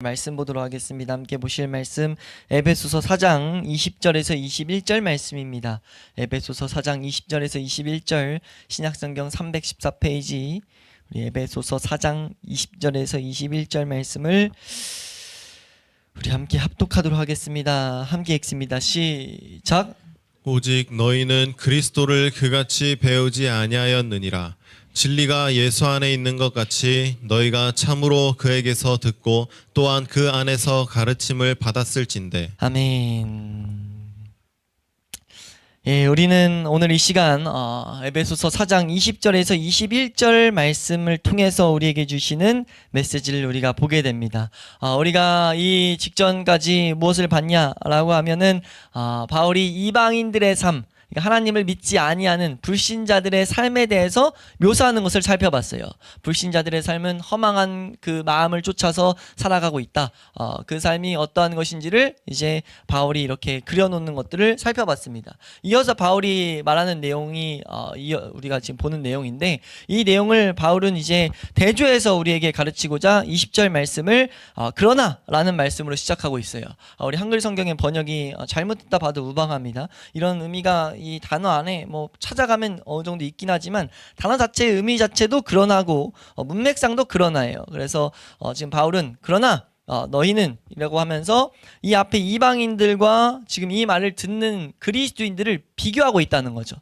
말씀 보도록 하겠습니다. 함께 보실 말씀 에베소서 4장 20절에서 21절 말씀입니다. 에베소서 4장 20절에서 21절 신약성경 314페이지 우리 에베소서 4장 20절에서 21절 말씀을 우리 함께 합독하도록 하겠습니다. 함께 읽습니다. 시작. 오직 너희는 그리스도를 그같이 배우지 아니하였느니라. 진리가 예수 안에 있는 것 같이 너희가 참으로 그에게서 듣고 또한 그 안에서 가르침을 받았을진대. 아멘. 우리는 오늘 이 시간 에베소서 4장 20절에서 21절 말씀을 통해서 우리에게 주시는 메시지를 우리가 보게 됩니다. 우리가 이 직전까지 무엇을 봤냐라고 하면은 바울이 이방인들의 삶, 그러니까 하나님을 믿지 아니하는 불신자들의 삶에 대해서 묘사하는 것을 살펴봤어요. 불신자들의 삶은 허망한 그 마음을 쫓아서 살아가고 있다. 그 삶이 어떠한 것인지를 이제 바울이 이렇게 그려놓는 것들을 살펴봤습니다. 이어서 바울이 말하는 내용이 우리가 지금 보는 내용인데, 이 내용을 바울은 이제 대조해서 우리에게 가르치고자 20절 말씀을 그러나 라는 말씀으로 시작하고 있어요. 우리 한글 성경의 번역이 잘못됐다 봐도 무방합니다. 이런 의미가 이 단어 안에 뭐 찾아가면 어느 정도 있긴 하지만 단어 자체의 의미 자체도 그러나고 문맥상도 그러나예요. 그래서 지금 바울은 그러나 너희는 이라고 하면서 이 앞에 이방인들과 지금 이 말을 듣는 그리스도인들을 비교하고 있다는 거죠.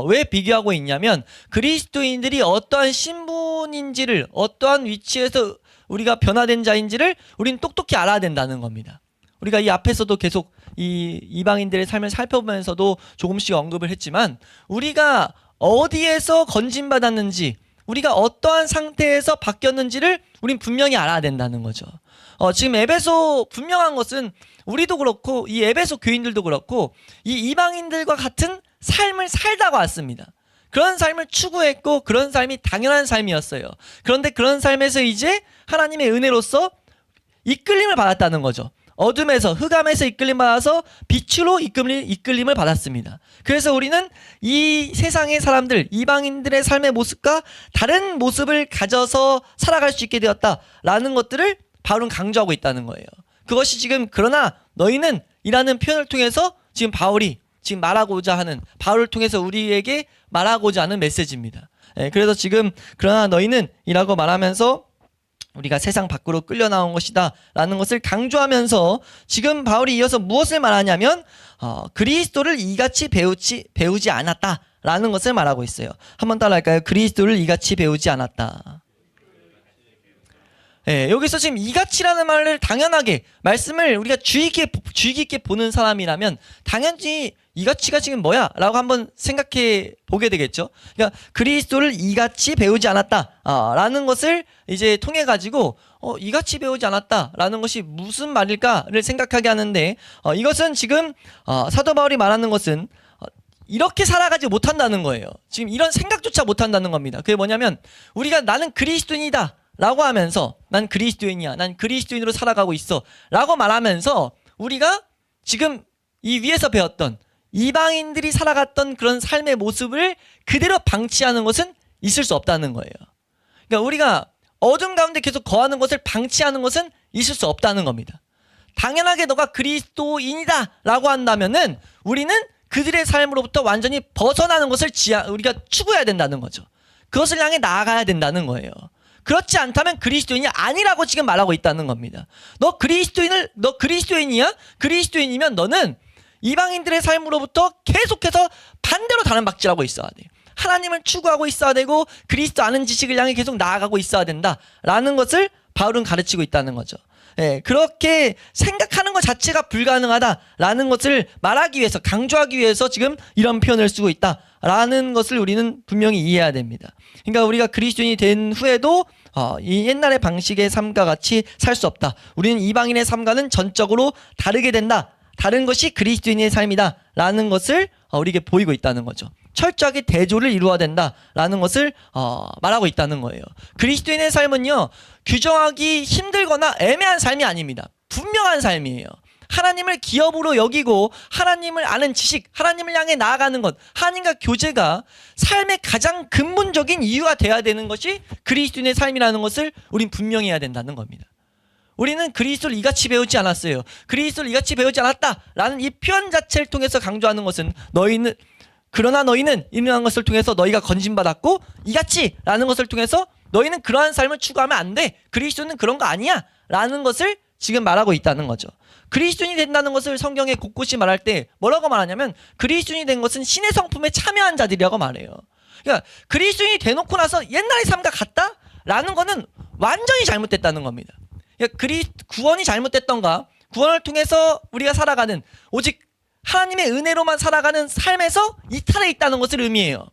왜 비교하고 있냐면 그리스도인들이 어떠한 신분인지를, 어떠한 위치에서 우리가 변화된 자인지를 우리는 똑똑히 알아야 된다는 겁니다. 우리가 이 앞에서도 계속 이 이방인들의 삶을 살펴보면서도 조금씩 언급을 했지만, 우리가 어디에서 건진받았는지, 우리가 어떠한 상태에서 바뀌었는지를 우린 분명히 알아야 된다는 거죠. 지금 에베소 분명한 것은 우리도 그렇고 이 에베소 교인들도 그렇고 이 이방인들과 같은 삶을 살다가 왔습니다. 그런 삶을 추구했고 그런 삶이 당연한 삶이었어요. 그런데 그런 삶에서 이제 하나님의 은혜로서 이끌림을 받았다는 거죠. 어둠에서, 흑암에서 이끌림 받아서 빛으로 이끌림을 받았습니다. 그래서 우리는 이 세상의 사람들, 이방인들의 삶의 모습과 다른 모습을 가져서 살아갈 수 있게 되었다라는 것들을 바울은 강조하고 있다는 거예요. 그것이 지금 그러나 너희는 이라는 표현을 통해서 지금 바울이 지금 말하고자 하는, 바울을 통해서 우리에게 말하고자 하는 메시지입니다. 그래서 지금 그러나 너희는 이라고 말하면서 우리가 세상 밖으로 끌려 나온 것이다 라는 것을 강조하면서 지금 바울이 이어서 무엇을 말하냐면 그리스도를 이같이 배우지 않았다 라는 것을 말하고 있어요. 한번 따라할까요? 그리스도를 이같이 배우지 않았다. 여기서 지금 이같이라는 말을 당연하게, 말씀을 우리가 주의 깊게 보는 사람이라면 당연히 이같이가 지금 뭐야? 라고 한번 생각해 보게 되겠죠. 그러니까 그리스도를 이같이 배우지 않았다 라는 것을 이제 통해 가지고 이같이 배우지 않았다 라는 것이 무슨 말일까를 생각하게 하는데, 이것은 지금 사도 바울이 말하는 것은 이렇게 살아가지 못한다는 거예요. 지금 이런 생각조차 못한다는 겁니다. 그게 뭐냐면 우리가 나는 그리스도인이다 라고 하면서, 난 그리스도인이야, 난 그리스도인으로 살아가고 있어 라고 말하면서 우리가 지금 이 위에서 배웠던 이방인들이 살아갔던 그런 삶의 모습을 그대로 방치하는 것은 있을 수 없다는 거예요. 그러니까 우리가 어둠 가운데 계속 거하는 것을 방치하는 것은 있을 수 없다는 겁니다. 당연하게 너가 그리스도인이다 라고 한다면은 우리는 그들의 삶으로부터 완전히 벗어나는 것을 우리가 추구해야 된다는 거죠. 그것을 향해 나아가야 된다는 거예요. 그렇지 않다면 그리스도인이 아니라고 지금 말하고 있다는 겁니다. 너 그리스도인이야? 그리스도인이면 너는 이방인들의 삶으로부터 계속해서 반대로 다른 박질하고 있어야 돼요. 하나님을 추구하고 있어야 되고 그리스도 아는 지식을 향해 계속 나아가고 있어야 된다라는 것을 바울은 가르치고 있다는 거죠. 그렇게 생각하는 것 자체가 불가능하다라는 것을 말하기 위해서, 강조하기 위해서 지금 이런 표현을 쓰고 있다라는 것을 우리는 분명히 이해해야 됩니다. 그러니까 우리가 그리스도인이 된 후에도 이 옛날의 방식의 삶과 같이 살 수 없다. 우리는 이방인의 삶과는 전적으로 다르게 된다. 다른 것이 그리스도인의 삶이다 라는 것을 우리에게 보이고 있다는 거죠. 철저하게 대조를 이루어야 된다라는 것을 말하고 있다는 거예요. 그리스도인의 삶은요, 규정하기 힘들거나 애매한 삶이 아닙니다. 분명한 삶이에요. 하나님을 기업으로 여기고 하나님을 아는 지식, 하나님을 향해 나아가는 것, 하나님과 교제가 삶의 가장 근본적인 이유가 돼야 되는 것이 그리스도인의 삶이라는 것을 우린 분명히 해야 된다는 겁니다. 우리는 그리스도를 이같이 배우지 않았어요. 그리스도를 이같이 배우지 않았다라는 이 표현 자체를 통해서 강조하는 것은 그러나 너희는 이러한 것을 통해서 너희가 건진받았고 이같이 라는 것을 통해서 너희는 그러한 삶을 추구하면 안 돼. 그리스도는 그런 거 아니야 라는 것을 지금 말하고 있다는 거죠. 그리스도인이 된다는 것을 성경에 곳곳이 말할 때 뭐라고 말하냐면 그리스도인이 된 것은 신의 성품에 참여한 자들이라고 말해요. 그러니까 그리스도인이 돼놓고 나서 옛날의 삶과 같다? 라는 거는 완전히 잘못됐다는 겁니다. 그러니까 구원이 잘못됐던가 구원을 통해서 우리가 살아가는 오직 하나님의 은혜로만 살아가는 삶에서 이탈해 있다는 것을 의미해요.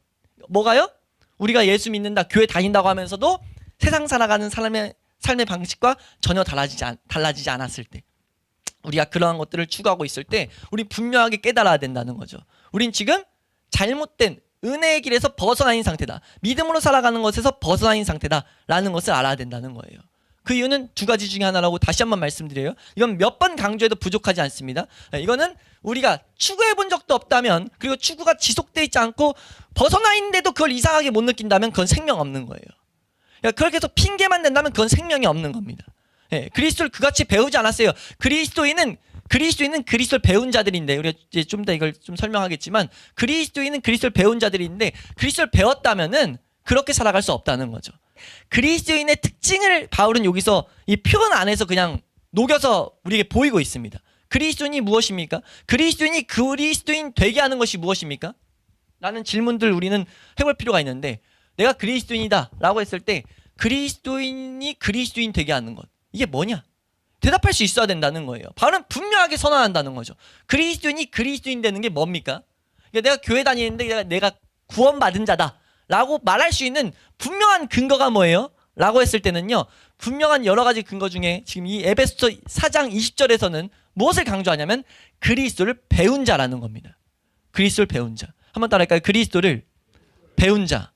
뭐가요? 우리가 예수 믿는다, 교회 다닌다고 하면서도 세상 살아가는 삶의 방식과 전혀 달라지지 않았을 때, 우리가 그러한 것들을 추구하고 있을 때 우리 분명하게 깨달아야 된다는 거죠. 우린 지금 잘못된 은혜의 길에서 벗어나인 상태다. 믿음으로 살아가는 것에서 벗어나인 상태다라는 것을 알아야 된다는 거예요. 그 이유는 두 가지 중에 하나라고 다시 한번 말씀드려요. 이건 몇 번 강조해도 부족하지 않습니다. 이거는 우리가 추구해 본 적도 없다면, 그리고 추구가 지속되어 있지 않고 벗어나 있는데도 그걸 이상하게 못 느낀다면 그건 생명 없는 거예요. 그러니까 그렇게 해서 핑계만 댄다면 그건 생명이 없는 겁니다. 그리스도를 그같이 배우지 않았어요. 그리스도인은 그리스도를 배운 자들인데, 우리가 이제 좀 더 이걸 좀 설명하겠지만, 그리스도인은 그리스도를 배운 자들인데 그리스도를 배웠다면은 그렇게 살아갈 수 없다는 거죠. 그리스도인의 특징을 바울은 여기서 이 표현 안에서 그냥 녹여서 우리에게 보이고 있습니다. 그리스도인이 무엇입니까? 그리스도인이 그리스도인 되게 하는 것이 무엇입니까? 라는 질문들 우리는 해볼 필요가 있는데, 내가 그리스도인이다 라고 했을 때 그리스도인이 그리스도인 되게 하는 것, 이게 뭐냐? 대답할 수 있어야 된다는 거예요. 바울은 분명하게 선언한다는 거죠. 그리스도인이 그리스도인 되는 게 뭡니까? 그러니까 내가 교회 다니는데 내가 구원받은 자다 라고 말할 수 있는 분명한 근거가 뭐예요? 라고 했을 때는요, 분명한 여러 가지 근거 중에 지금 이 에베소서 4장 20절에서는 무엇을 강조하냐면 그리스도를 배운 자라는 겁니다. 그리스도를 배운 자. 한번 따라할까요? 그리스도를 배운 자.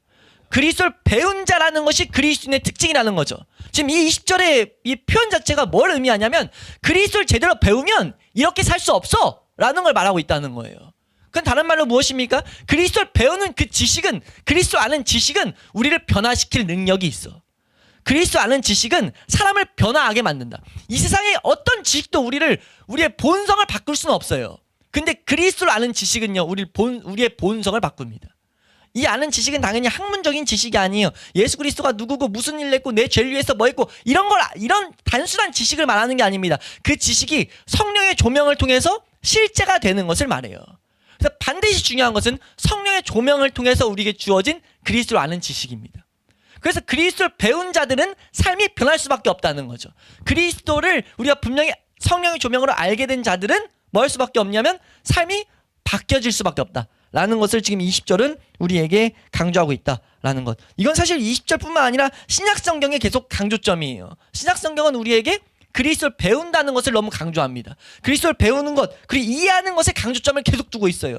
그리스도를 배운 자라는 것이 그리스도인의 특징이라는 거죠. 지금 이 20절의 이 표현 자체가 뭘 의미하냐면 그리스도를 제대로 배우면 이렇게 살 수 없어 라는 걸 말하고 있다는 거예요. 그건 다른 말로 무엇입니까? 그리스도를 배우는 그 지식은, 그리스도 아는 지식은 우리를 변화시킬 능력이 있어. 그리스도 아는 지식은 사람을 변화하게 만든다. 이 세상의 어떤 지식도 우리의 본성을 바꿀 수는 없어요. 근데 그리스도를 아는 지식은요, 우리의 본성을 바꿉니다. 이 아는 지식은 당연히 학문적인 지식이 아니에요. 예수 그리스도가 누구고 무슨 일을 했고 내 죄를 위해서 뭐 했고 이런 단순한 지식을 말하는 게 아닙니다. 그 지식이 성령의 조명을 통해서 실제가 되는 것을 말해요. 그래서 반드시 중요한 것은 성령의 조명을 통해서 우리에게 주어진 그리스도를 아는 지식입니다. 그래서 그리스도를 배운 자들은 삶이 변할 수밖에 없다는 거죠. 그리스도를 우리가 분명히 성령의 조명으로 알게 된 자들은 뭐 할 수밖에 없냐면 삶이 바뀌어질 수밖에 없다라는 것을 지금 20절은 우리에게 강조하고 있다라는 것. 이건 사실 20절뿐만 아니라 신약 성경의 계속 강조점이에요. 신약 성경은 우리에게 그리스도를 배운다는 것을 너무 강조합니다. 그리스도를 배우는 것, 그리고 이해하는 것에 강조점을 계속 두고 있어요.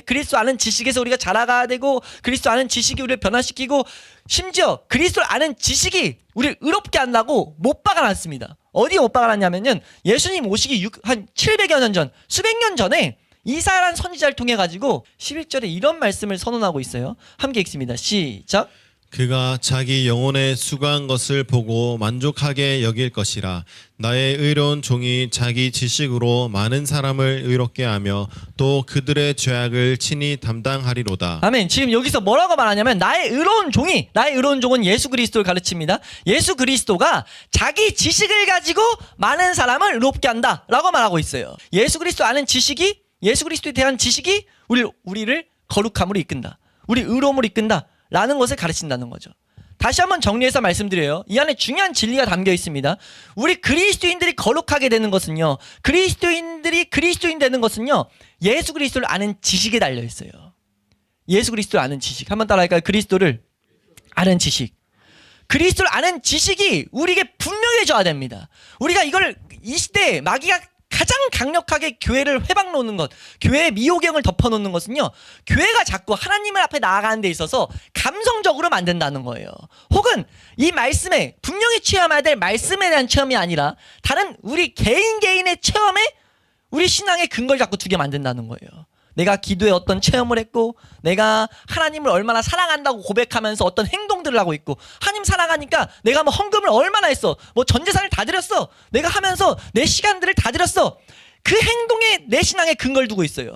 그리스도 아는 지식에서 우리가 자라가야 되고, 그리스도 아는 지식이 우리를 변화시키고, 심지어 그리스도를 아는 지식이 우리를 의롭게 한다고 못 박아놨습니다. 어디에 못 박아놨냐면요, 예수님 오시기 한 700여 년 전, 수백 년 전에 이사야라는 선지자를 통해 가지고 11절에 이런 말씀을 선언하고 있어요. 함께 읽습니다. 시작. 그가 자기 영혼에 수고한 것을 보고 만족하게 여길 것이라. 나의 의로운 종이 자기 지식으로 많은 사람을 의롭게 하며 또 그들의 죄악을 친히 담당하리로다. 아멘. 지금 여기서 뭐라고 말하냐면 나의 의로운 종은 예수 그리스도를 가르칩니다. 예수 그리스도가 자기 지식을 가지고 많은 사람을 의롭게 한다 라고 말하고 있어요. 예수 그리스도 아는 지식이, 예수 그리스도에 대한 지식이 우리를 거룩함으로 이끈다, 우리 의로움으로 이끈다 라는 것을 가르친다는 거죠. 다시 한번 정리해서 말씀드려요. 이 안에 중요한 진리가 담겨 있습니다. 우리 그리스도인들이 거룩하게 되는 것은요, 그리스도인들이 그리스도인 되는 것은요, 예수 그리스도를 아는 지식에 달려 있어요. 예수 그리스도를 아는 지식. 한번 따라할까요? 그리스도를 아는 지식. 그리스도를 아는 지식이 우리에게 분명해져야 됩니다. 우리가 이걸 이 시대에 마귀가 가장 강력하게 교회를 회방 놓는 것, 교회의 미호경을 덮어놓는 것은요, 교회가 자꾸 하나님을 앞에 나아가는 데 있어서 감성적으로 만든다는 거예요. 혹은 이 말씀에 분명히 체험해야 될 말씀에 대한 체험이 아니라 다른 우리 개인의 체험에 우리 신앙의 근거를 자꾸 두게 만든다는 거예요. 내가 기도에 어떤 체험을 했고, 내가 하나님을 얼마나 사랑한다고 고백하면서 어떤 행동들을 하고 있고, 하나님 사랑하니까 내가 뭐 헌금을 얼마나 했어, 뭐 전 재산을 다 드렸어, 내가 하면서 내 시간들을 다 드렸어. 그 행동에 내 신앙에 근거를 두고 있어요.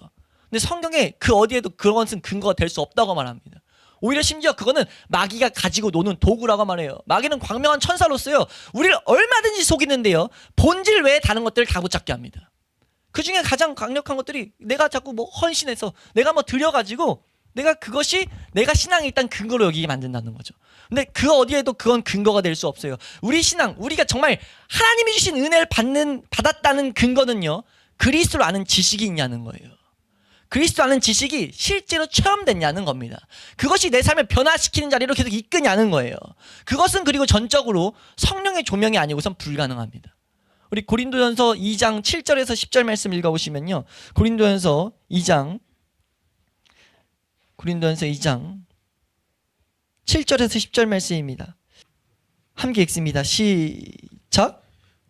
근데 성경에 그 어디에도 그런 것은 근거가 될 수 없다고 말합니다. 오히려 심지어 그거는 마귀가 가지고 노는 도구라고 말해요. 마귀는 광명한 천사로서요, 우리를 얼마든지 속이는데요, 본질 외에 다른 것들을 다 붙잡게 합니다. 그 중에 가장 강력한 것들이 내가 자꾸 뭐 헌신해서 내가 뭐 드려가지고 내가 그것이 내가 신앙에 일단 근거로 여기게 만든다는 거죠. 근데 그 어디에도 그건 근거가 될 수 없어요. 우리 신앙, 우리가 정말 하나님이 주신 은혜를 받았다는 근거는요, 그리스도를 아는 지식이 있냐는 거예요. 그리스도 아는 지식이 실제로 체험됐냐는 겁니다. 그것이 내 삶을 변화시키는 자리로 계속 이끄냐는 거예요. 그것은 그리고 전적으로 성령의 조명이 아니고선 불가능합니다. 우리 고린도전서 2장 7절에서 10절 말씀 읽어보시면요, 고린도전서 2장 7절에서 10절 말씀입니다. 함께 읽습니다. 시작.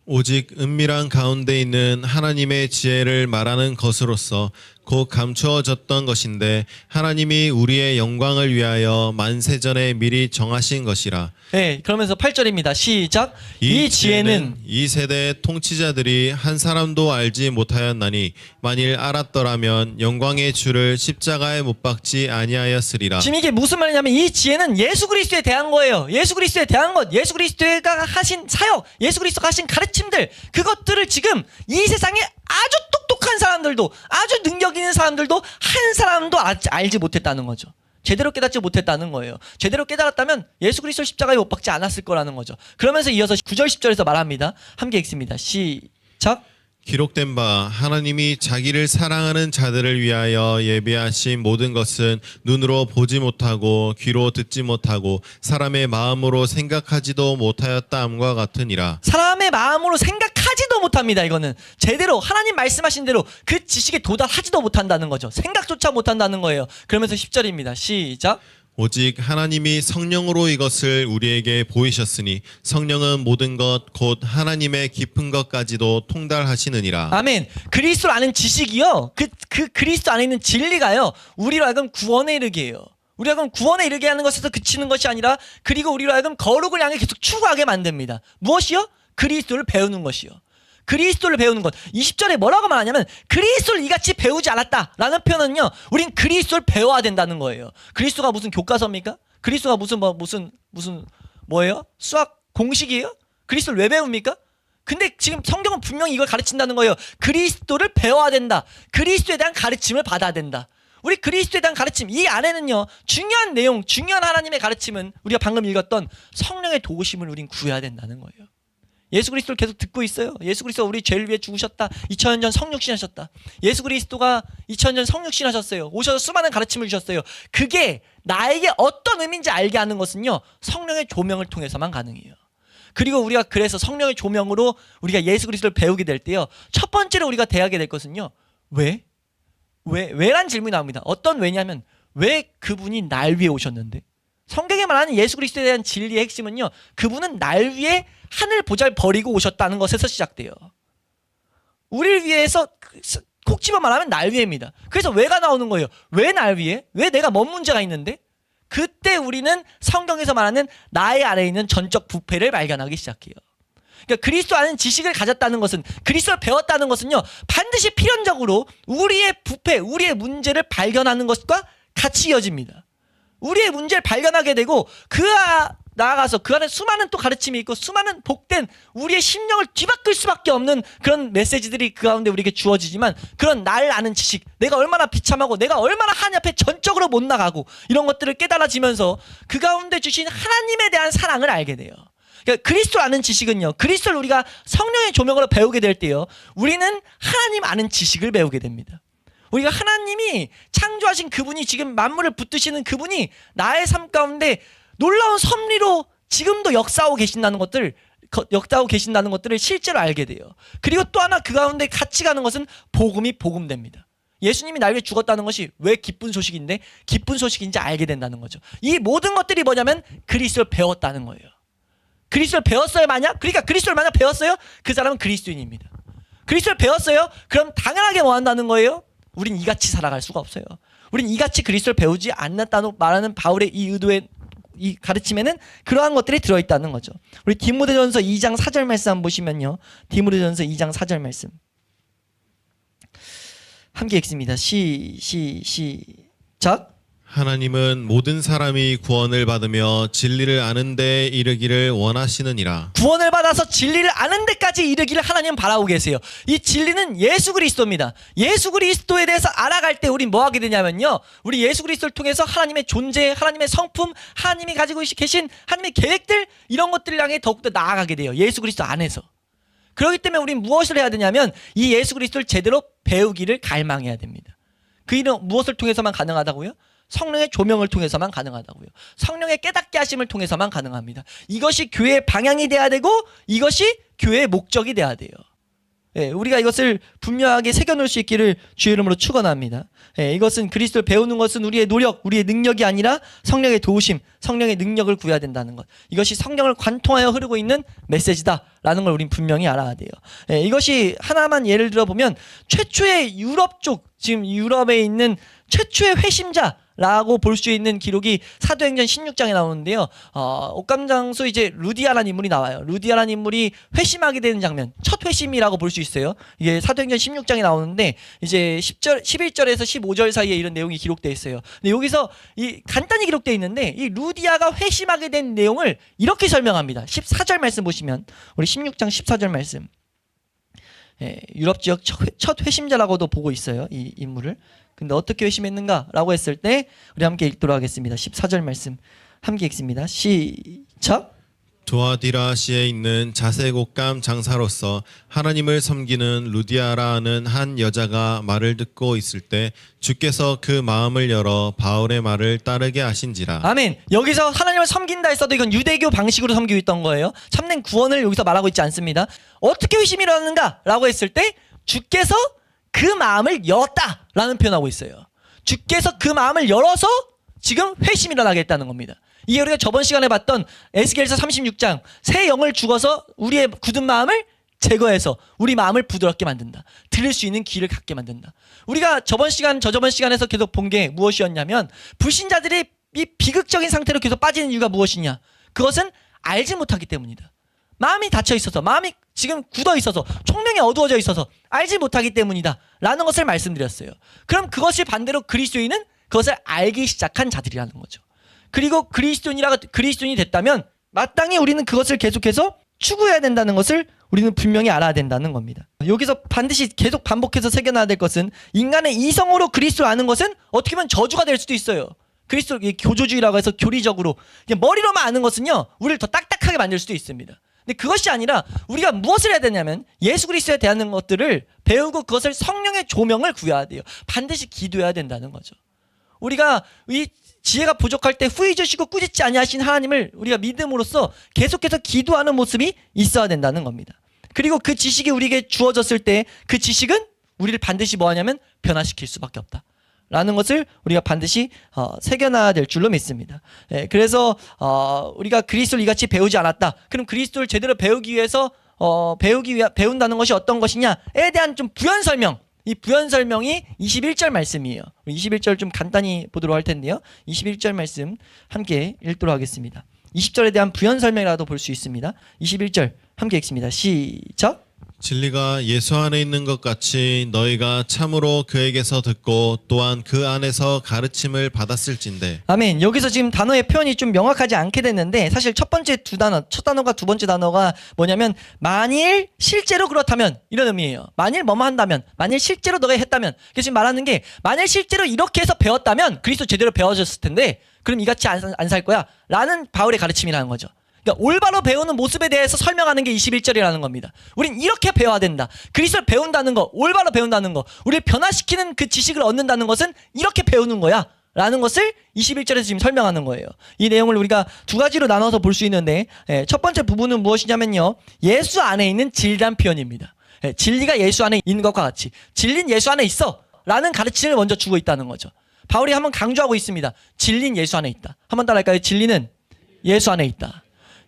오직 은밀한 가운데 있는 하나님의 지혜를 말하는 것으로서 곧 감추어졌던 것인데 하나님이 우리의 영광을 위하여 만세전에 미리 정하신 것이라. 네, 그러면서 8절입니다. 시작. 이 지혜는 이 세대의 통치자들이 한 사람도 알지 못하였나니 만일 알았더라면 영광의 주를 십자가에 못 박지 아니하였으리라. 지금 이게 무슨 말이냐면, 이 지혜는 예수 그리스도에 대한 거예요. 예수 그리스도에 대한 것, 예수 그리스도가 하신 사역, 예수 그리스도가 하신 가르침들, 그것들을 지금 이 세상에 아주 똑똑한 사람들도, 아주 능력 있는 사람들도 한 사람도 알지 못했다는 거죠. 제대로 깨닫지 못했다는 거예요. 제대로 깨달았다면 예수 그리스도 십자가에 못 박지 않았을 거라는 거죠. 그러면서 이어서 9절 10절에서 말합니다. 함께 읽습니다. 시작. 기록된 바 하나님이 자기를 사랑하는 자들을 위하여 예비하신 모든 것은 눈으로 보지 못하고 귀로 듣지 못하고 사람의 마음으로 생각하지도 못하였다함과 같으니라. 사람의 마음으로 생각하지도 못합니다. 이거는 제대로 하나님 말씀하신 대로 그 지식에 도달하지도 못한다는 거죠. 생각조차 못한다는 거예요. 그러면서 10절입니다. 시작. 오직 하나님이 성령으로 이것을 우리에게 보이셨으니 성령은 모든 것 곧 하나님의 깊은 것까지도 통달하시느니라. 아멘. 그리스도를 아는 지식이요, 그 그리스도 안에 있는 진리가요, 우리로 하여금 구원에 이르게 해요. 우리로 하여금 구원에 이르게 하는 것에서 그치는 것이 아니라, 그리고 우리로 하여금 거룩을 향해 계속 추구하게 만듭니다. 무엇이요? 그리스도를 배우는 것이요. 그리스도를 배우는 것. 20절에 뭐라고 말하냐면, 그리스도를 이같이 배우지 않았다라는 표현은요, 우린 그리스도를 배워야 된다는 거예요. 그리스도가 무슨 교과서입니까? 그리스도가 무슨 뭐예요? 수학 공식이에요? 그리스도를 왜 배웁니까? 근데 지금 성경은 분명히 이걸 가르친다는 거예요. 그리스도를 배워야 된다. 그리스도에 대한 가르침을 받아야 된다. 우리 그리스도에 대한 가르침, 이 안에는요, 중요한 내용, 중요한 하나님의 가르침은 우리가 방금 읽었던 성령의 도우심을 우린 구해야 된다는 거예요. 예수 그리스도를 계속 듣고 있어요. 예수 그리스도가 우리 죄를 위해 죽으셨다. 2000년 전 성육신 하셨다. 예수 그리스도가 2000년 전 성육신 하셨어요. 오셔서 수많은 가르침을 주셨어요. 그게 나에게 어떤 의미인지 알게 하는 것은요, 성령의 조명을 통해서만 가능해요. 그리고 우리가 그래서 성령의 조명으로 우리가 예수 그리스도를 배우게 될 때요, 첫 번째로 우리가 대하게 될 것은요, 왜란 질문이 나옵니다. 어떤 왜냐면, 왜 그분이 날 위해 오셨는데? 성경에 말하는 예수 그리스도에 대한 진리의 핵심은요, 그분은 날 위해 하늘 보좌를 버리고 오셨다는 것에서 시작돼요. 우리를 위해서 콕 집어 말하면 날 위해입니다. 그래서 왜가 나오는 거예요. 왜 날 위해? 왜 내가 뭔 문제가 있는데? 그때 우리는 성경에서 말하는 나의 아래에 있는 전적 부패를 발견하기 시작해요. 그러니까 그리스도 아는 지식을 가졌다는 것은, 그리스도를 배웠다는 것은요, 반드시 필연적으로 우리의 부패, 우리의 문제를 발견하는 것과 같이 이어집니다. 우리의 문제를 발견하게 되고, 나아가서 그 안에 수많은 또 가르침이 있고, 수많은 복된 우리의 심령을 뒤바꿀 수밖에 없는 그런 메시지들이 그 가운데 우리에게 주어지지만, 그런 날 아는 지식, 내가 얼마나 비참하고 내가 얼마나 하나님 앞에 전적으로 못 나가고, 이런 것들을 깨달아지면서 그 가운데 주신 하나님에 대한 사랑을 알게 돼요. 그러니까 그리스도를 아는 지식은요, 그리스도를 우리가 성령의 조명으로 배우게 될 때요, 우리는 하나님 아는 지식을 배우게 됩니다. 우리가 하나님이 창조하신 그분이, 지금 만물을 붙드시는 그분이 나의 삶 가운데 놀라운 섭리로 지금도 역사하고 계신다는 것들을 실제로 알게 돼요. 그리고 또 하나 그 가운데 같이 가는 것은 복음이 복음됩니다. 예수님이 날 위해 죽었다는 것이 왜 기쁜 소식인데, 기쁜 소식인지 알게 된다는 거죠. 이 모든 것들이 뭐냐면 그리스도를 배웠다는 거예요. 그리스도를 배웠어요, 만약? 그러니까 그리스도를 만약 배웠어요? 그 사람은 그리스도인입니다. 그리스도를 배웠어요? 그럼 당연하게 뭐 한다는 거예요? 우린 이같이 살아갈 수가 없어요. 우린 이같이 그리스도를 배우지 않았다고 말하는 바울의 이 의도의 이 가르침에는 그러한 것들이 들어있다는 거죠. 우리 디모데전서 2장 4절 말씀 한번 보시면요. 디모데전서 2장 4절 말씀 함께 읽습니다. 시작. 하나님은 모든 사람이 구원을 받으며 진리를 아는 데 이르기를 원하시느니라. 구원을 받아서 진리를 아는 데까지 이르기를 하나님은 바라고 계세요. 이 진리는 예수 그리스도입니다. 예수 그리스도에 대해서 알아갈 때 우린 뭐 하게 되냐면요. 우리 예수 그리스도를 통해서 하나님의 존재, 하나님의 성품, 하나님이 가지고 계신 하나님의 계획들 이런 것들을 향해 더욱더 나아가게 돼요. 예수 그리스도 안에서. 그렇기 때문에 우린 무엇을 해야 되냐면 이 예수 그리스도를 제대로 배우기를 갈망해야 됩니다. 그 일은 무엇을 통해서만 가능하다고요? 성령의 조명을 통해서만 가능하다고요. 성령의 깨닫게 하심을 통해서만 가능합니다. 이것이 교회의 방향이 돼야 되고 이것이 교회의 목적이 돼야 돼요. 예, 우리가 이것을 분명하게 새겨놓을 수 있기를 주의 이름으로 축원합니다. 예, 이것은 그리스도를 배우는 것은 우리의 노력, 우리의 능력이 아니라 성령의 도우심, 성령의 능력을 구해야 된다는 것. 이것이 성령을 관통하여 흐르고 있는 메시지다라는 걸 우린 분명히 알아야 돼요. 예, 이것이 하나만 예를 들어보면 최초의 유럽 쪽, 지금 유럽에 있는 최초의 회심자라고 볼 수 있는 기록이 사도행전 16장에 나오는데요. 옥감장소 이제 루디아라는 인물이 나와요. 루디아라는 인물이 회심하게 되는 장면, 첫 회심이라고 볼 수 있어요. 이게 사도행전 16장에 나오는데 이제 11절에서 15절 사이에 이런 내용이 기록되어 있어요. 근데 여기서 이 간단히 기록되어 있는데 이 루디아가 회심하게 된 내용을 이렇게 설명합니다. 14절 말씀 보시면 우리 16장 14절 말씀. 예, 유럽 지역 첫 회심자라고도 보고 있어요. 이 인물을. 근데 어떻게 회심했는가라고 했을 때 우리 함께 읽도록 하겠습니다. 14절 말씀 함께 읽습니다. 시작. 도아디라시에 있는 자색옷감 장사로서 하나님을 섬기는 루디아라는 한 여자가 말을 듣고 있을 때 주께서 그 마음을 열어 바울의 말을 따르게 하신지라. 아멘. 여기서 하나님을 섬긴다 했어도 이건 유대교 방식으로 섬기고 있던 거예요. 참된 구원을 여기서 말하고 있지 않습니다. 어떻게 회심이 일어났는가 라고 했을 때 주께서 그 마음을 열었다라는 표현하고 있어요. 주께서 그 마음을 열어서 지금 회심이 일어나게 했다는 겁니다. 이게 우리가 저번 시간에 봤던 에스겔서 36장 새 영을 죽어서 우리의 굳은 마음을 제거해서 우리 마음을 부드럽게 만든다. 들을 수 있는 귀를 갖게 만든다. 우리가 저번 시간 저저번 시간에서 계속 본 게 무엇이었냐면 불신자들이 이 비극적인 상태로 계속 빠지는 이유가 무엇이냐. 그것은 알지 못하기 때문이다. 마음이 닫혀 있어서, 마음이 지금 굳어 있어서, 총명이 어두워져 있어서 알지 못하기 때문이다 라는 것을 말씀드렸어요. 그럼 그것이 반대로 그리스도인은 그것을 알기 시작한 자들이라는 거죠. 그리고 그리스도인이 됐다면 마땅히 우리는 그것을 계속해서 추구해야 된다는 것을 우리는 분명히 알아야 된다는 겁니다. 여기서 반드시 계속 반복해서 새겨놔야 될 것은 인간의 이성으로 그리스도를 아는 것은 어떻게 보면 저주가 될 수도 있어요. 그리스도 교조주의라고 해서 교리적으로 머리로만 아는 것은요 우리를 더 딱딱하게 만들 수도 있습니다. 근데 그것이 아니라 우리가 무엇을 해야 되냐면 예수 그리스도에 대한 것들을 배우고 그것을 성령의 조명을 구해야 돼요. 반드시 기도해야 된다는 거죠. 우리가 이 지혜가 부족할 때 후히 주시고 꾸짖지 아니하신 하나님을 우리가 믿음으로써 계속해서 기도하는 모습이 있어야 된다는 겁니다. 그리고 그 지식이 우리에게 주어졌을 때 그 지식은 우리를 반드시 뭐하냐면 변화시킬 수밖에 없다 라는 것을 우리가 반드시 새겨놔야 될 줄로 믿습니다. 예, 그래서 우리가 그리스도를 이같이 배우지 않았다. 그럼 그리스도를 제대로 배우기 위해서 배운다는 것이 어떤 것이냐에 대한 좀 부연 설명. 이 부연 설명이 21절 말씀이에요. 21절 좀 간단히 보도록 할 텐데요. 21절 말씀 함께 읽도록 하겠습니다. 20절에 대한 부연 설명이라도 볼 수 있습니다. 21절 함께 읽습니다. 시작. 진리가 예수 안에 있는 것 같이 너희가 참으로 그에게서 듣고 또한 그 안에서 가르침을 받았을진데. 아멘. 여기서 지금 단어의 표현이 좀 명확하지 않게 됐는데 사실 첫 단어가 두 번째 단어가 뭐냐면 만일 실제로 그렇다면 이런 의미예요. 만일 뭐뭐 한다면, 만일 실제로 너가 했다면. 그래서 지금 말하는 게 만일 실제로 이렇게 해서 배웠다면 그리스도 제대로 배워졌을 텐데 그럼 이같이 안 살 거야 라는 바울의 가르침이라는 거죠. 그러니까 올바로 배우는 모습에 대해서 설명하는 게 21절이라는 겁니다. 우린 이렇게 배워야 된다. 그리스도를 배운다는 거, 올바로 배운다는 거, 우리를 변화시키는 그 지식을 얻는다는 것은 이렇게 배우는 거야 라는 것을 21절에서 지금 설명하는 거예요. 이 내용을 우리가 두 가지로 나눠서 볼 수 있는데 첫 번째 부분은 무엇이냐면요. 예수 안에 있는 진리란 표현입니다. 진리가 예수 안에 있는 것과 같이 진리는 예수 안에 있어 라는 가르침을 먼저 주고 있다는 거죠. 바울이 한번 강조하고 있습니다. 진리는 예수 안에 있다. 한번 따라할까요? 진리는 예수 안에 있다.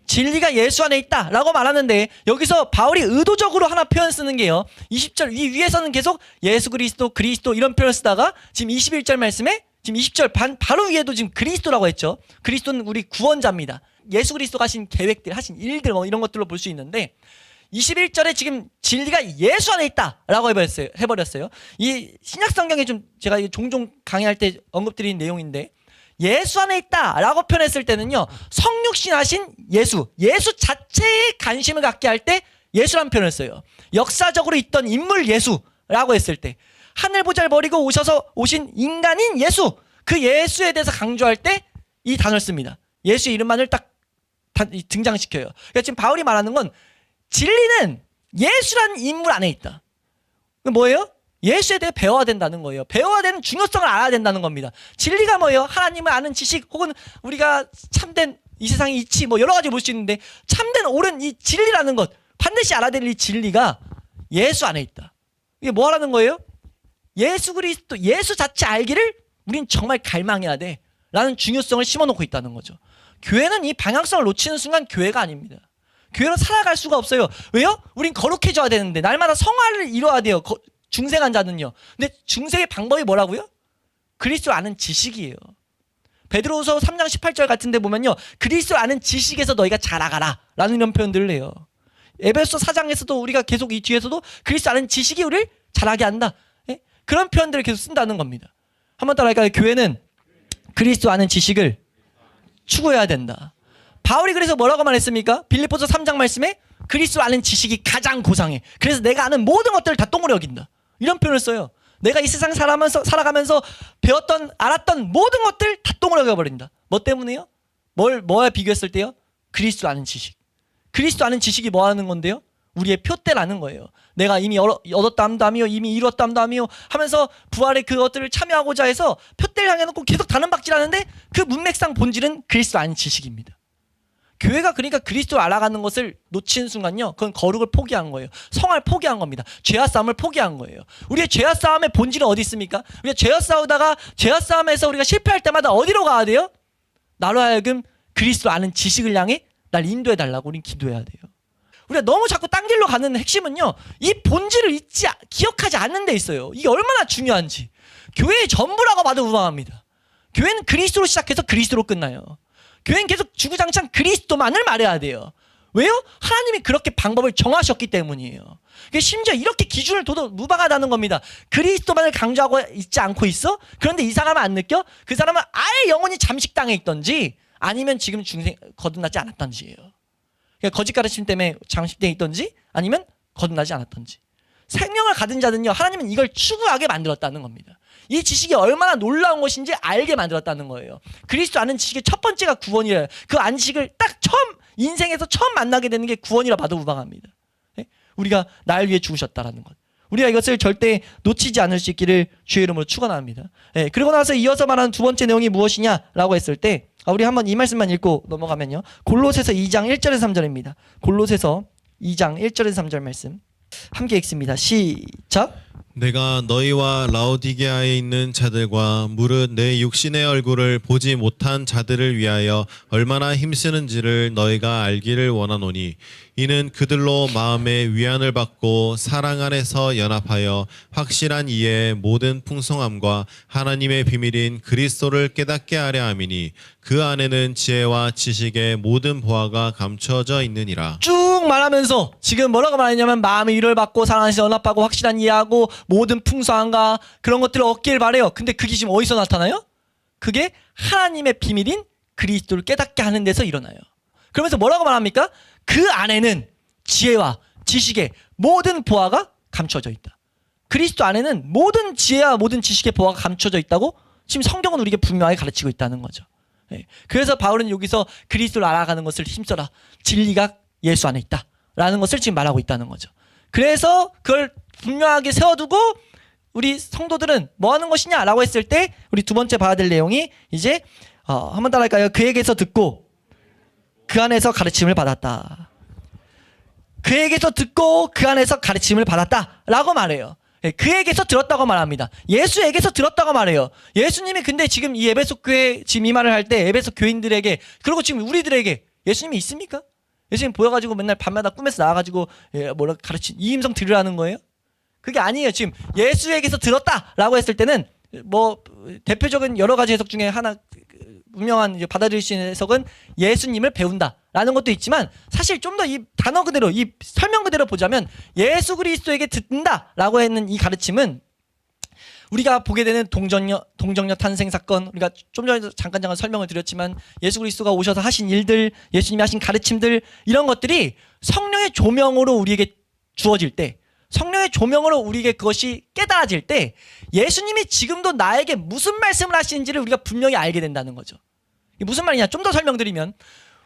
진리가 예수 안에 있다라고 말하는데 여기서 바울이 의도적으로 하나 표현 쓰는 게요. 20절 위에서는 계속 예수 그리스도 이런 표현을 쓰다가 지금 21절 말씀에 지금 20절 바로 위에도 지금 그리스도라고 했죠. 그리스도는 우리 구원자입니다. 예수 그리스도가 하신 계획들, 하신 일들 뭐 이런 것들로 볼 수 있는데 21절에 지금 진리가 예수 안에 있다라고 해버렸어요. 이 신약 성경에 좀 제가 종종 강의할 때 언급드린 내용인데 예수 안에 있다라고 표현했을 때는요. 성육신하신 예수 자체에 관심을 갖게 할 때 예수라는 표현을 써요. 역사적으로 있던 인물 예수라고 했을 때 하늘 보좌를 버리고 오신 인간인 예수, 그 예수에 대해서 강조할 때 이 단어를 씁니다. 예수의 이름만을 딱 등장시켜요. 그러니까 지금 바울이 말하는 건 진리는 예수라는 인물 안에 있다. 뭐예요? 예수에 대해 배워야 된다는 거예요. 배워야 되는 중요성을 알아야 된다는 겁니다. 진리가 뭐예요? 하나님을 아는 지식 혹은 우리가 참된 이 세상의 이치 뭐 여러 가지 볼 수 있는데 참된 옳은 이 진리라는 것 반드시 알아야 될 이 진리가 예수 안에 있다. 이게 뭐 하라는 거예요? 예수 그리스도 예수 자체 알기를 우린 정말 갈망해야 돼 라는 중요성을 심어놓고 있다는 거죠. 교회는 이 방향성을 놓치는 순간 교회가 아닙니다. 교회로 살아갈 수가 없어요. 왜요? 우린 거룩해져야 되는데 날마다 성화를 이뤄야 돼요. 중생한 자는요. 근데 중생의 방법이 뭐라고요? 그리스도를 아는 지식이에요. 베드로후서 3장 18절 같은 데 보면요. 그리스도를 아는 지식에서 너희가 자라가라 라는 이런 표현들을 해요. 에베소 4장에서도 우리가 계속 이 뒤에서도 그리스도 아는 지식이 우리를 자라게 한다. 예? 그런 표현들을 계속 쓴다는 겁니다. 한번 따라할까요? 교회는 그리스도 아는 지식을 추구해야 된다. 바울이 그래서 뭐라고 말했습니까? 빌립보서 3장 말씀에 그리스도 아는 지식이 가장 고상해. 그래서 내가 아는 모든 것들을 다 똥으로 여긴다. 이런 표현을 써요. 내가 이 세상 살아가면서 알았던 모든 것들 다 똥으로 여겨버린다. 뭐 때문에요? 뭐에 비교했을 때요? 그리스도 아는 지식. 그리스도 아는 지식이 뭐 하는 건데요? 우리의 표대라는 거예요. 내가 이미 얻었다 함이요 이미 이루었다 함이요 하면서 부활의 그것들을 참여하고자 해서 표대를 향해 놓고 계속 단언박질하는데 그 문맥상 본질은 그리스도 아는 지식입니다. 교회가 그러니까 그리스도를 알아가는 것을 놓치는 순간요. 그건 거룩을 포기한 거예요. 성화를 포기한 겁니다. 죄와 싸움을 포기한 거예요. 우리의 죄와 싸움의 본질은 어디 있습니까? 우리가 죄와 싸우다가 죄와 싸움에서 우리가 실패할 때마다 어디로 가야 돼요? 나로 하여금 그리스도 아는 지식을 향해 날 인도해달라고 우린 기도해야 돼요. 우리가 너무 자꾸 딴 길로 가는 핵심은요. 이 본질을 기억하지 않는 데 있어요. 이게 얼마나 중요한지. 교회의 전부라고 봐도 무방합니다. 교회는 그리스도로 시작해서 그리스도로 끝나요. 교회는 계속 주구장창 그리스도만을 말해야 돼요. 왜요? 하나님이 그렇게 방법을 정하셨기 때문이에요. 심지어 이렇게 기준을 둬도 무방하다는 겁니다. 그리스도만을 강조하고 있지 않고 있어? 그런데 이 사람은 안 느껴? 그 사람은 아예 영원히 잠식당해 있던지 아니면 지금 거듭나지 않았던지예요. 그러니까 거짓 가르침 때문에 잠식당해 있던지 아니면 거듭나지 않았던지. 생명을 가진 자는요. 하나님은 이걸 추구하게 만들었다는 겁니다. 이 지식이 얼마나 놀라운 것인지 알게 만들었다는 거예요. 그리스도 아는 지식의 첫 번째가 구원이래요. 그 안식을 딱 인생에서 처음 만나게 되는 게 구원이라 봐도 무방합니다. 예? 우리가 날 위해 죽으셨다라는 것. 우리가 이것을 절대 놓치지 않을 수 있기를 주의 이름으로 축원합니다. 예, 그리고 나서 이어서 말하는 두 번째 내용이 무엇이냐라고 했을 때 우리 한번 이 말씀만 읽고 넘어가면요. 골로새서 2장 1절에서 3절입니다. 골로새서 2장 1절에서 3절 말씀 함께 읽습니다. 시작. 내가 너희와 라오디게아에 있는 자들과 무릇 내 육신의 얼굴을 보지 못한 자들을 위하여 얼마나 힘쓰는지를 너희가 알기를 원하노니 이는 그들로 마음의 위안을 받고 사랑 안에서 연합하여 확실한 이해의 모든 풍성함과 하나님의 비밀인 그리스도를 깨닫게 하려 함이니 그 안에는 지혜와 지식의 모든 보화가 감춰져 있느니라. 쭉 말하면서 지금 뭐라고 말했냐면 마음의 위로를 받고 사랑 안에서 연합하고 확실한 이해하고 모든 풍성함과 그런 것들을 얻길 바래요. 근데 그게 지금 어디서 나타나요? 그게 하나님의 비밀인 그리스도를 깨닫게 하는 데서 일어나요. 그러면서 뭐라고 말합니까? 그 안에는 지혜와 지식의 모든 보화가 감춰져 있다. 그리스도 안에는 모든 지혜와 모든 지식의 보화가 감춰져 있다고 지금 성경은 우리에게 분명하게 가르치고 있다는 거죠. 그래서 바울은 여기서 그리스도를 알아가는 것을 힘써라. 진리가 예수 안에 있다. 라는 것을 지금 말하고 있다는 거죠. 그래서 그걸 분명하게 세워두고 우리 성도들은 뭐 하는 것이냐라고 했을 때 우리 두 번째 봐야 될 내용이 이제 한번 따라할까요? 그에게서 듣고 그 안에서 가르침을 받았다. 그에게서 듣고 그 안에서 가르침을 받았다라고 말해요. 그에게서 들었다고 말합니다. 예수에게서 들었다고 말해요. 예수님이 근데 지금 이 에베소 교회 지금 이 말을 할 때 에베소 교인들에게 그리고 지금 우리들에게 예수님이 있습니까? 예수님 보여가지고 맨날 밤마다 꿈에서 나와가지고 뭐라 이임성 들으라는 거예요? 그게 아니에요. 지금 예수에게서 들었다라고 했을 때는 뭐 대표적인 여러 가지 해석 중에 하나 분명한 이제 받아들일 수 있는 해석은 예수님을 배운다라는 것도 있지만 사실 좀 더 이 단어 그대로 이 설명 그대로 보자면 예수 그리스도에게 듣는다라고 했는 이 가르침은 우리가 보게 되는 동정녀 탄생 사건, 우리가 좀 전에 잠깐 설명을 드렸지만 예수 그리스도가 오셔서 하신 일들, 예수님이 하신 가르침들, 이런 것들이 성령의 조명으로 우리에게 주어질 때, 성령의 조명으로 우리에게 그것이 깨달아질 때 예수님이 지금도 나에게 무슨 말씀을 하시는지를 우리가 분명히 알게 된다는 거죠. 이게 무슨 말이냐? 좀 더 설명드리면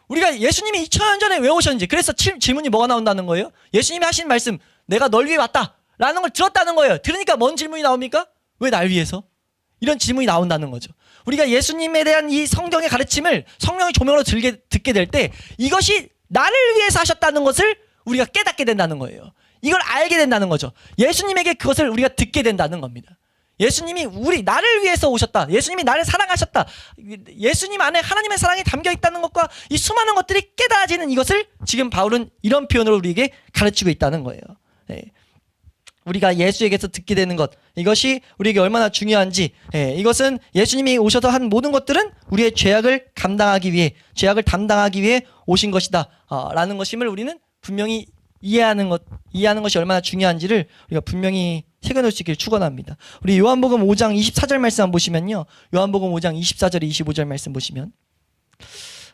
우리가 예수님이 2000년 전에 왜 오셨는지, 그래서 질문이 뭐가 나온다는 거예요? 예수님이 하신 말씀, 내가 널 위해 왔다라는 걸 들었다는 거예요. 들으니까 뭔 질문이 나옵니까? 왜 날 위해서? 이런 질문이 나온다는 거죠. 우리가 예수님에 대한 이 성경의 가르침을 성령의 조명으로 듣게 될 때 이것이 나를 위해서 하셨다는 것을 우리가 깨닫게 된다는 거예요. 이걸 알게 된다는 거죠. 예수님에게 그것을 우리가 듣게 된다는 겁니다. 예수님이 나를 위해서 오셨다. 예수님이 나를 사랑하셨다. 예수님 안에 하나님의 사랑이 담겨 있다는 것과 이 수많은 것들이 깨달아지는 이것을 지금 바울은 이런 표현으로 우리에게 가르치고 있다는 거예요. 네. 우리가 예수에게서 듣게 되는 것, 이것이 우리에게 얼마나 중요한지, 이것은 예수님이 오셔서 한 모든 것들은 우리의 죄악을 감당하기 위해, 죄악을 담당하기 위해 오신 것이다 라는 것임을 우리는 분명히 이해하는 것이 얼마나 중요한지를 우리가 분명히 새겨놓을 수 있기를 축원합니다. 우리 요한복음 5장 24절 말씀 한번 보시면요, 요한복음 5장 24절 25절 말씀 보시면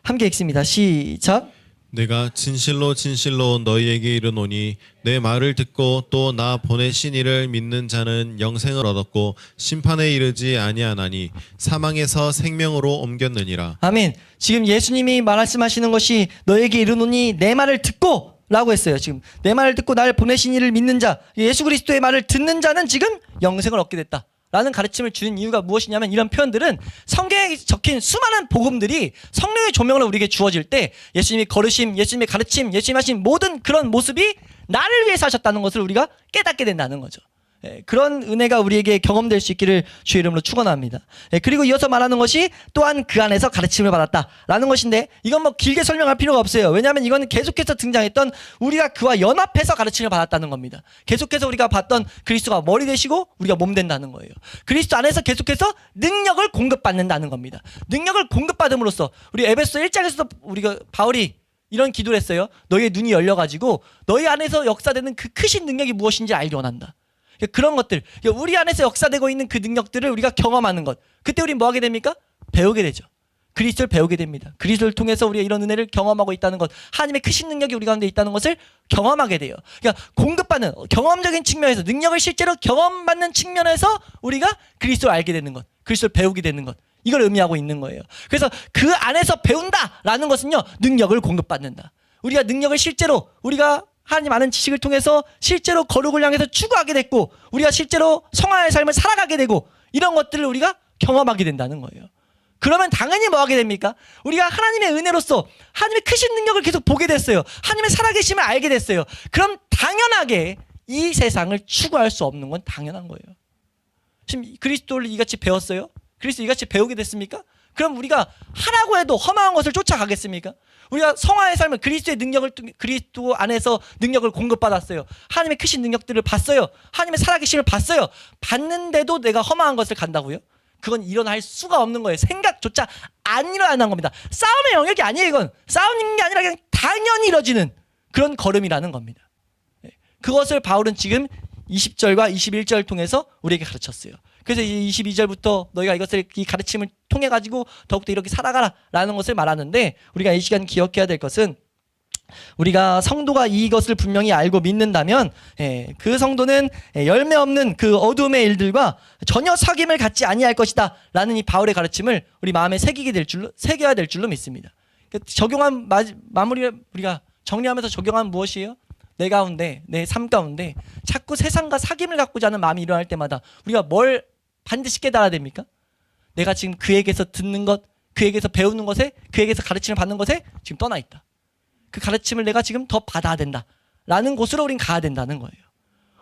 함께 읽습니다. 시작. 내가 진실로 진실로 너희에게 이르노니 내 말을 듣고 또 나 보내신 이를 믿는 자는 영생을 얻었고 심판에 이르지 아니하나니 사망에서 생명으로 옮겼느니라. 아멘. 지금 예수님이 말씀하시는 것이 너에게 이르노니 내 말을 듣고 라고 했어요. 지금 내 말을 듣고 나를 보내신 이를 믿는 자, 예수 그리스도의 말을 듣는 자는 지금 영생을 얻게 됐다 라는 가르침을 주는 이유가 무엇이냐면, 이런 표현들은 성경에 적힌 수많은 복음들이 성령의 조명으로 우리에게 주어질 때 예수님이 걸으심, 예수님의 가르침, 예수님이 하신 모든 그런 모습이 나를 위해서 하셨다는 것을 우리가 깨닫게 된다는 거죠. 그런 은혜가 우리에게 경험될 수 있기를 주의 이름으로 축원합니다. 그리고 이어서 말하는 것이 또한 그 안에서 가르침을 받았다라는 것인데, 이건 뭐 길게 설명할 필요가 없어요. 왜냐하면 이건 계속해서 등장했던 우리가 그와 연합해서 가르침을 받았다는 겁니다. 계속해서 우리가 봤던 그리스도가 머리 되시고 우리가 몸 된다는 거예요. 그리스도 안에서 계속해서 능력을 공급받는다는 겁니다. 능력을 공급받음으로써 우리 에베소 1장에서도 우리가 바울이 이런 기도를 했어요. 너희의 눈이 열려가지고 너희 안에서 역사되는 그 크신 능력이 무엇인지 알기 원한다. 그런 것들, 우리 안에서 역사되고 있는 그 능력들을 우리가 경험하는 것, 그때 우리 뭐 하게 됩니까? 배우게 되죠. 그리스도를 배우게 됩니다. 그리스도를 통해서 우리가 이런 은혜를 경험하고 있다는 것, 하나님의 크신 능력이 우리 가운데 있다는 것을 경험하게 돼요. 그러니까 공급받는 경험적인 측면에서, 능력을 실제로 경험받는 측면에서 우리가 그리스도를 알게 되는 것, 그리스도를 배우게 되는 것, 이걸 의미하고 있는 거예요. 그래서 그 안에서 배운다라는 것은요, 능력을 공급받는다. 우리가 능력을 실제로 우리가 하나님 아는 지식을 통해서 실제로 거룩을 향해서 추구하게 됐고, 우리가 실제로 성화의 삶을 살아가게 되고, 이런 것들을 우리가 경험하게 된다는 거예요. 그러면 당연히 뭐 하게 됩니까? 우리가 하나님의 은혜로서 하나님의 크신 능력을 계속 보게 됐어요. 하나님의 살아계심을 알게 됐어요. 그럼 당연하게 이 세상을 추구할 수 없는 건 당연한 거예요. 지금 그리스도를 이같이 배웠어요? 그리스도 이같이 배우게 됐습니까? 그럼 우리가 하라고 해도 험한 것을 쫓아가겠습니까? 우리가 성화의 삶을 그리스도의 능력을, 그리스도 안에서 능력을 공급받았어요. 하나님의 크신 능력들을 봤어요. 하나님의 살아계심을 봤어요. 봤는데도 내가 험한 것을 간다고요? 그건 일어날 수가 없는 거예요. 생각조차 안 일어나는 겁니다. 싸움의 영역이 아니에요. 이건 싸우는 게 아니라 그냥 당연히 이루어지는 그런 걸음이라는 겁니다. 그것을 바울은 지금 20절과 21절 통해서 우리에게 가르쳤어요. 그래서 22절부터 너희가 이 가르침을 통해 가지고 더욱더 이렇게 살아가라 라는 것을 말하는데, 우리가 이 시간 기억해야 될 것은, 우리가 성도가 이것을 분명히 알고 믿는다면 그 성도는 열매 없는 그 어두움의 일들과 전혀 사귐을 갖지 아니할 것이다 라는 이 바울의 가르침을 우리 마음에 새겨야 될 줄로 믿습니다. 적용한 마무리, 우리가 정리하면서 적용한 무엇이에요? 내 가운데, 내 삶 가운데 자꾸 세상과 사귐을 갖고자 하는 마음이 일어날 때마다 우리가 뭘 반드시 깨달아야 됩니까? 내가 지금 그에게서 듣는 것, 그에게서 배우는 것에, 그에게서 가르침을 받는 것에 지금 떠나 있다. 그 가르침을 내가 지금 더 받아야 된다 라는 곳으로 우린 가야 된다는 거예요.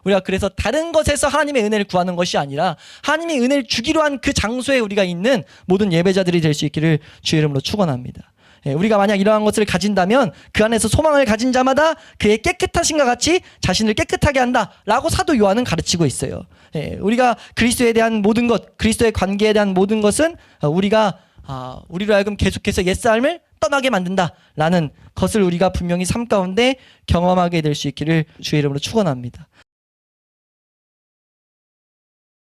우리가 그래서 다른 것에서 하나님의 은혜를 구하는 것이 아니라 하나님의 은혜를 주기로 한 그 장소에 우리가 있는 모든 예배자들이 될 수 있기를 주의 이름으로 축원합니다. 우리가 만약 이러한 것을 가진다면 그 안에서 소망을 가진 자마다 그의 깨끗하신과 같이 자신을 깨끗하게 한다라고 사도 요한은 가르치고 있어요. 우리가 그리스도에 대한 모든 것, 그리스도의 관계에 대한 모든 것은 우리가 우리로 하여금 계속해서 옛사람을 떠나게 만든다라는 것을 우리가 분명히 삶 가운데 경험하게 될 수 있기를 주의 이름으로 축원합니다.